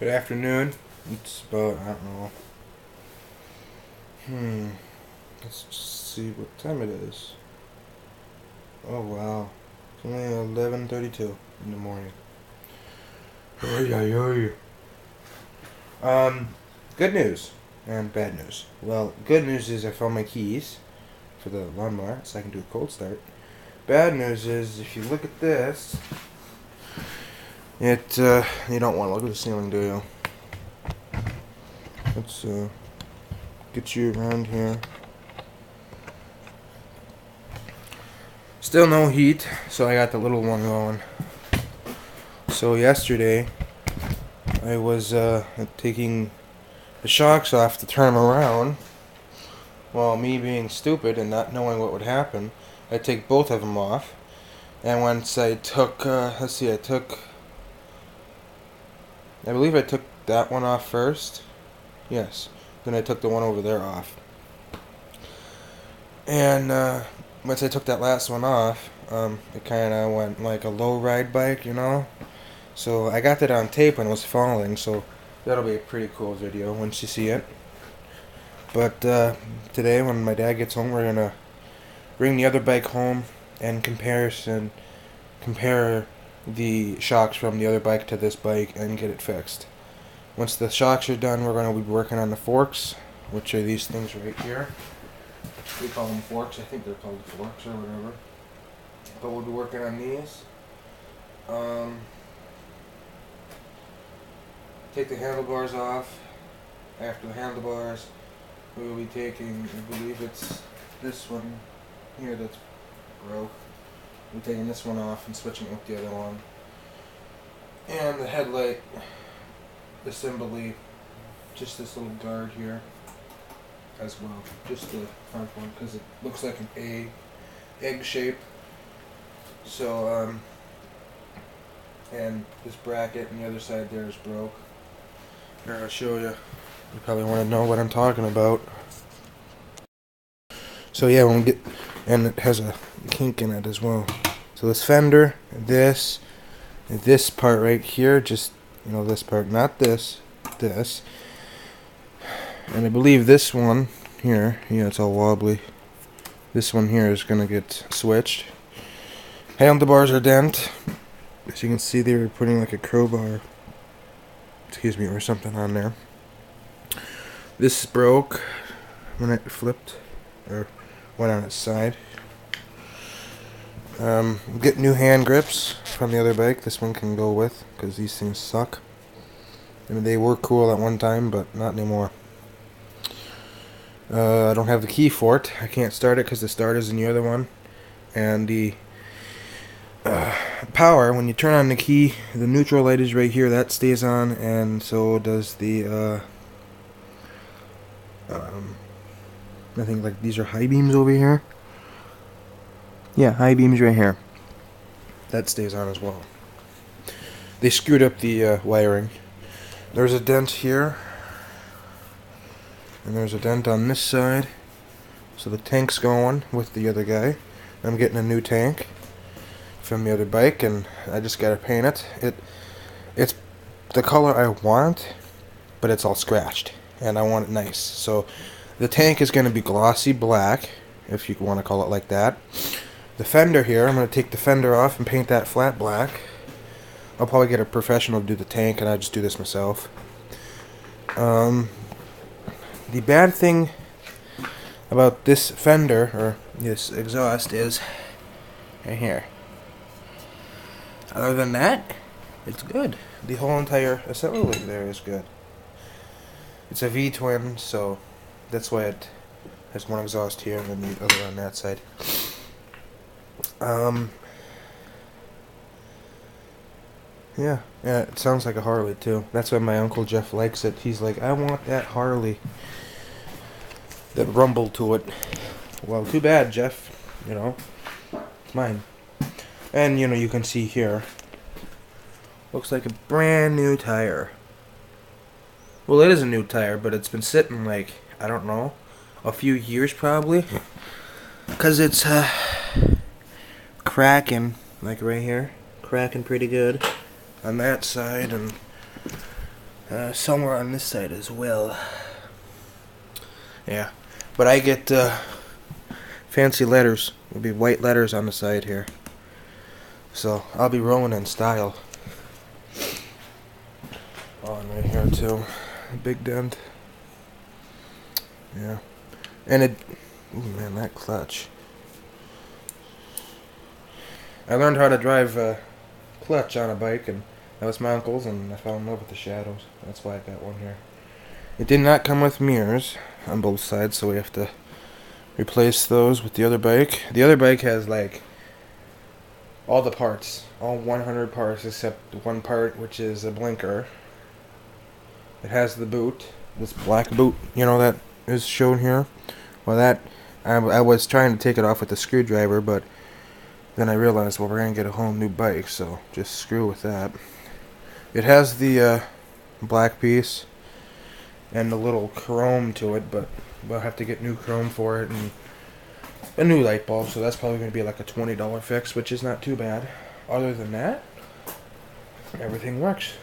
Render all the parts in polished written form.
Good afternoon. It's about, I don't know. Let's just see what time it is. Oh wow. It's only 11:32 in the morning. Oy, oy, oy. Um, Good news and bad news. Well, good news is I found my keys for the lawnmower, so I can do a cold start. Bad news is if you look at this, you don't want to look at the ceiling, do you? Let's get you around here. Still no heat, so I got the little one going. So yesterday, I was taking the shocks off to turn them around. Well, me being stupid and not knowing what would happen, I take both of them off. And once I took, I believe I took that one off first. Yes. Then I took the one over there off. And once I took that last one off, it kind of went like a low ride bike, you know? So I got that on tape when it was falling, so that'll be a pretty cool video once you see it. But today, when my dad gets home, we're gonna bring the other bike home and compare the shocks from the other bike to this bike and get it fixed. Once the shocks are done, we're gonna be working on the forks, which are these things right here. We call them forks. I think they're called forks or whatever. But we'll be working on these. Take the handlebars off. After the handlebars, we will be taking, I believe it's this one here that's broke. We're taking this one off and switching it with the other one. And the headlight assembly, just this little guard here as well. Just the front one because it looks like an egg shape. So, and this bracket on the other side there is broke. Here, I'll show you. You probably want to know what I'm talking about. So yeah, when we get, and it has a kink in it as well. So this fender, this part right here, just, this part, not this, and I believe this one here, yeah, it's all wobbly. This one here is gonna get switched. Handlebars are dent. As you can see, they were putting like a crowbar, or something on there. This broke when it flipped, or went on its side. Get new hand grips from the other bike. This one can go with, because these things suck. I mean, they were cool at one time, but not anymore. I don't have the key for it. I can't start it because the starter's in the other one. And the power, when you turn on the key, the neutral light is right here. That stays on, and so does the I think like these are high beams over here. Yeah, high beams right here. That stays on as well. They screwed up the wiring. There's a dent here, and there's a dent on this side. So the tank's going with the other guy. I'm getting a new tank from the other bike, and I just gotta paint it. It's the color I want, but it's all scratched, and I want it nice. So the tank is gonna be glossy black, if you want to call it like that. The fender here, I'm gonna take the fender off and paint that flat black. I'll probably get a professional to do the tank, and I just do this myself. The bad thing about this fender, or this exhaust, is right here. Other than that, it's good. The whole entire assembly there is good. It's a V-twin, so that's why it has one exhaust here and the other on that side. Yeah, it sounds like a Harley too. That's why my Uncle Jeff likes it. He's like, I want that Harley. That rumble to it. Well, too bad, Jeff. It's mine. And, you can see here. Looks like a brand new tire. Well, it is a new tire, but it's been sitting like, I don't know, a few years probably. Because it's cracking, like right here. Cracking pretty good on that side, and somewhere on this side as well. Yeah, but I get fancy letters. It'll be white letters on the side here. So I'll be rolling in style. Oh, and right here too, a big dent. Yeah, and it. Ooh, man, that clutch. I learned how to drive clutch on a bike, and that was my uncle's, and I fell in love with the shadows. That's why I got one here. It did not come with mirrors on both sides, so we have to replace those with the other bike. The other bike has like all the parts, all 100 parts except one part, which is a blinker. It has the boot, this black boot, that is shown here. Well, that I was trying to take it off with a screwdriver, but then I realized, well, we're going to get a whole new bike, so just screw with that. It has the black piece and a little chrome to it, but we'll have to get new chrome for it and a new light bulb, so that's probably going to be like a $20 fix, which is not too bad. Other than that, everything works.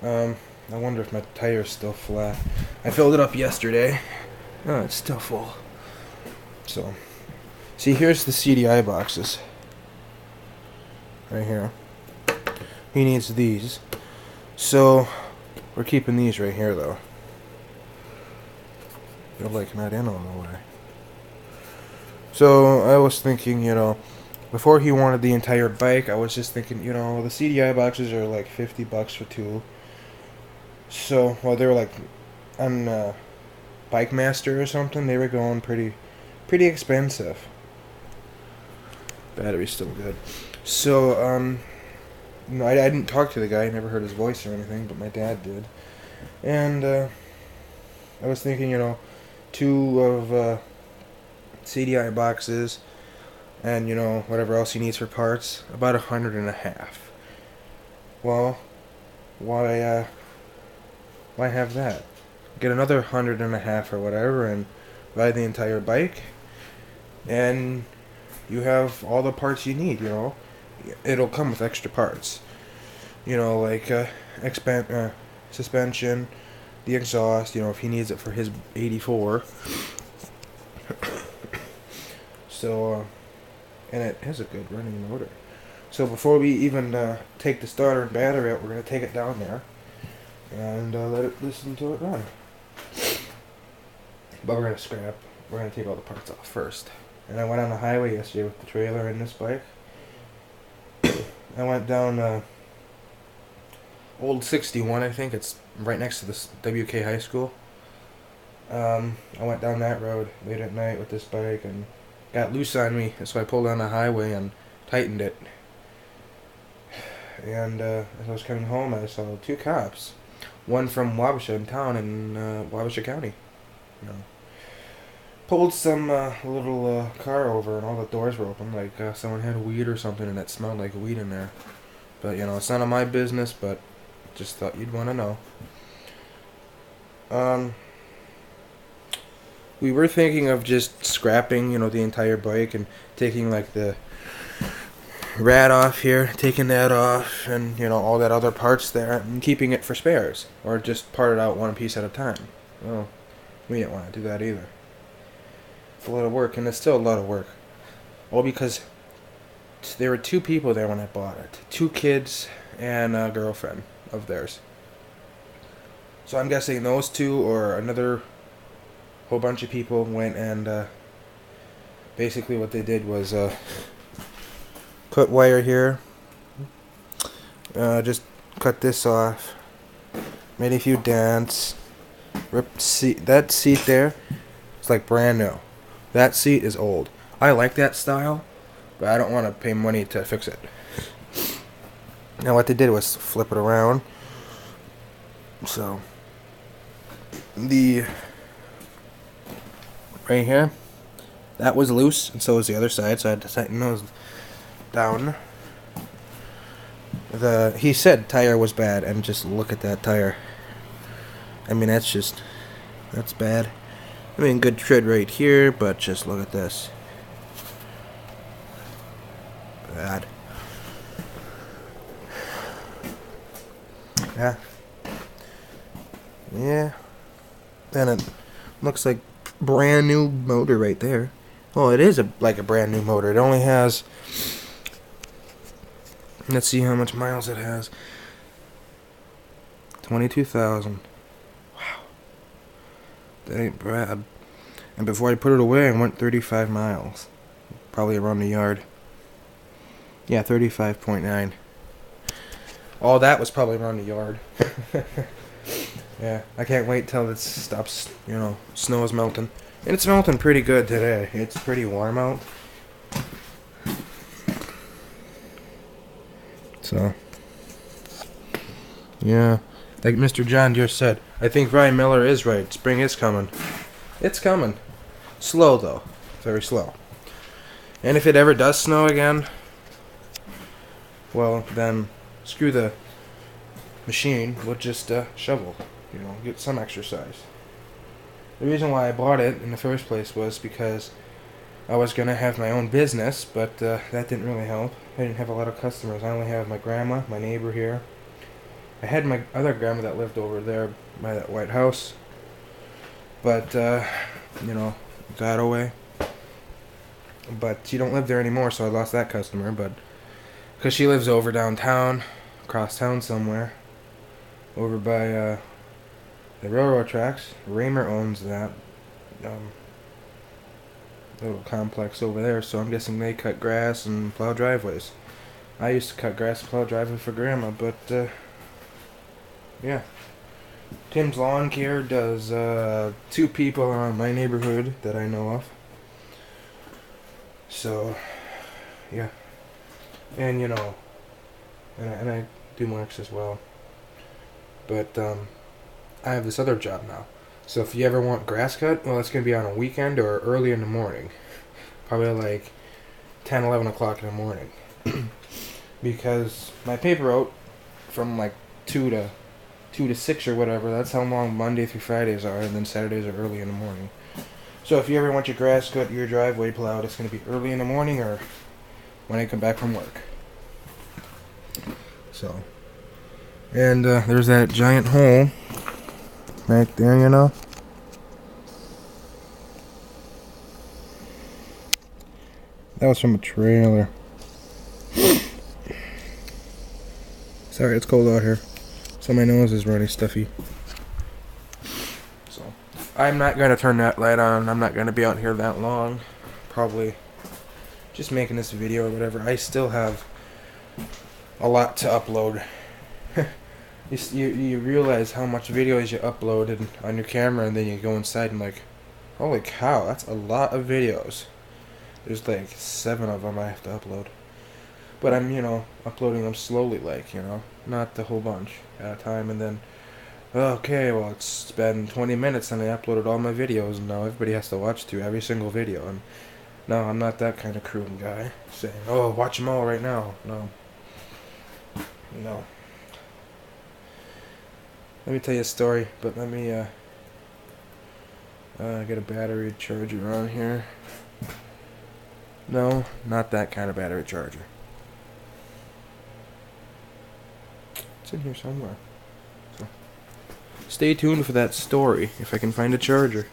I wonder if my tire's still flat. I filled it up yesterday. Oh, it's still full. So, see, here's the CDI boxes. Right here. He needs these. So, we're keeping these right here, though. They're like not in on the way. So, I was thinking, before he wanted the entire bike, I was just thinking, the CDI boxes are like $50 for two. So, well, they were like on Bike Master or something. They were going pretty expensive. Battery's still good. So, I didn't talk to the guy. I never heard his voice or anything, but my dad did. And I was thinking, two of CDI boxes, and whatever else he needs for parts, about $150. Well, why have that? Get another $150 or whatever, and buy the entire bike, and you have all the parts you need. It'll come with extra parts. Like suspension, the exhaust. If he needs it for his 84. So, and it has a good running motor. So before we even take the starter and battery out, we're gonna take it down there and let it listen to it run. But we're gonna take all the parts off first. And I went on the highway yesterday with the trailer and this bike. I went down Old 61, I think. It's right next to this WK High School. I went down that road late at night with this bike and got loose on me, so I pulled on the highway and tightened it. And as I was coming home, I saw two cops. One from Wabasha in town in Wabasha County. Pulled some little car over and all the doors were open, like someone had weed or something, and it smelled like weed in there. But it's none of my business, but just thought you'd want to know. We were thinking of just scrapping, the entire bike and taking like the rad off here, taking that off, and all that other parts there, and keeping it for spares, or just part it out one piece at a time. Well, we didn't want to do that either. It's a lot of work, and it's still a lot of work. All because there were two people there when I bought it. Two kids and a girlfriend of theirs. So I'm guessing those two or another whole bunch of people went and basically what they did was put wire here. Just cut this off. Made a few dents. Ripped seat. That seat there, it's like brand new. That seat is old. I like that style, but I don't want to pay money to fix it. Now what they did was flip it around. So, the right here, that was loose, and so was the other side, so I had to tighten those down. He said tire was bad, and just look at that tire. I mean, that's bad. I mean, good tread right here, but just look at this. Bad. Yeah, Yeah. And it looks like brand new motor right there. Well, it is like a brand new motor. It only has... Let's see how much miles it has. 22,000. Wow. That ain't bad. And before I put it away, I went 35 miles. Probably around the yard. Yeah, 35.9. All that was probably around the yard. Yeah, I can't wait till it stops, snow is melting. And it's melting pretty good today. It's pretty warm out. So, yeah. Like Mr. John Deere said, I think Ryan Miller is right. Spring is coming. It's coming. Slow, though. Very slow. And if it ever does snow again, well, then screw the machine. We'll just shovel. Get some exercise. The reason why I bought it in the first place was because I was going to have my own business, but that didn't really help. I didn't have a lot of customers. I only have my grandma, my neighbor here. I had my other grandma that lived over there by that white house, but, got away. But she don't live there anymore, so I lost that customer, but because she lives over downtown, across town somewhere, over by the railroad tracks. Raymer owns that little complex over there, so I'm guessing they cut grass and plow driveways. I used to cut grass and plow driveway for Grandma, but yeah. Tim's Lawn Care does 2 people around my neighborhood that I know of. So, yeah. And, and I do marks as well. But, I have this other job now. So if you ever want grass cut, well, it's going to be on a weekend or early in the morning. Probably like 10, 11 o'clock in the morning. Because my paper route from like 2 to 6 or whatever, that's how long Monday through Fridays are, and then Saturdays are early in the morning. So if you ever want your grass cut, your driveway plowed, it's going to be early in the morning or when I come back from work. So, and there's that giant hole right there, That was from a trailer. Sorry, it's cold out here. So my nose is running stuffy. So, I'm not going to turn that light on. I'm not going to be out here that long. Probably just making this video or whatever. I still have a lot to upload. You realize how much videos you uploaded on your camera, and then you go inside and like, holy cow, that's a lot of videos. There's like 7 of them I have to upload. But I'm, uploading them slowly, not the whole bunch at a time, and then, okay, well, it's been 20 minutes and I uploaded all my videos, and now everybody has to watch through every single video, and no, I'm not that kind of cruel guy, saying, oh, watch them all right now. No. Let me tell you a story, but let me, get a battery charger on here. No, not that kind of battery charger. It's in here somewhere. So, stay tuned for that story, if I can find a charger.